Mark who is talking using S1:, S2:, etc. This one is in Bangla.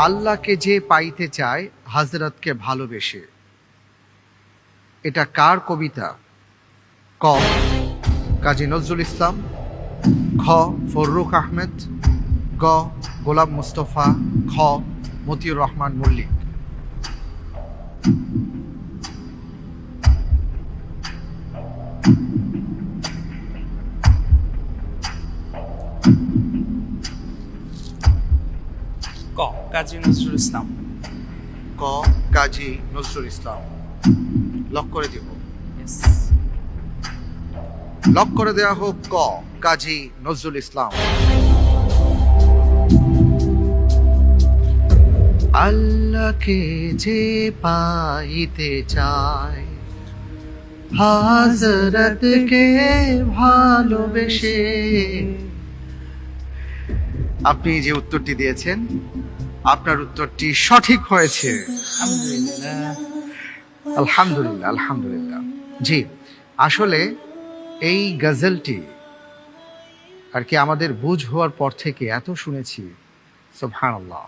S1: আল্লাহকে যে পাইতে চায় হযরতকে ভালোবেসে, এটা কার কবিতা? ক কাজী নজরুল ইসলাম, খ ফররুখ আহমেদ, গ গোলাম মুস্তফা, খ মতিউর রহমান মল্লিক।
S2: ক কাজী নজরুল ইসলাম।
S1: ক কাজী নজরুল ইসলাম। লক করে দিব। লক করে দেওয়া হোক ক কাজী নজরুল ইসলাম। আল্লাহকে যে পাইতে চায় হযরতকে ভালোবেসে। আপনি যে উত্তরটি দিয়েছেন, আপনার উত্তরটি সঠিক হয়েছে। আলহামদুলিল্লাহ, আলহামদুলিল্লাহ। জি, আসলে এই গজলটি আর কি আমাদের বুঝ হওয়ার পর থেকে এত শুনেছি, সুবহানাল্লাহ।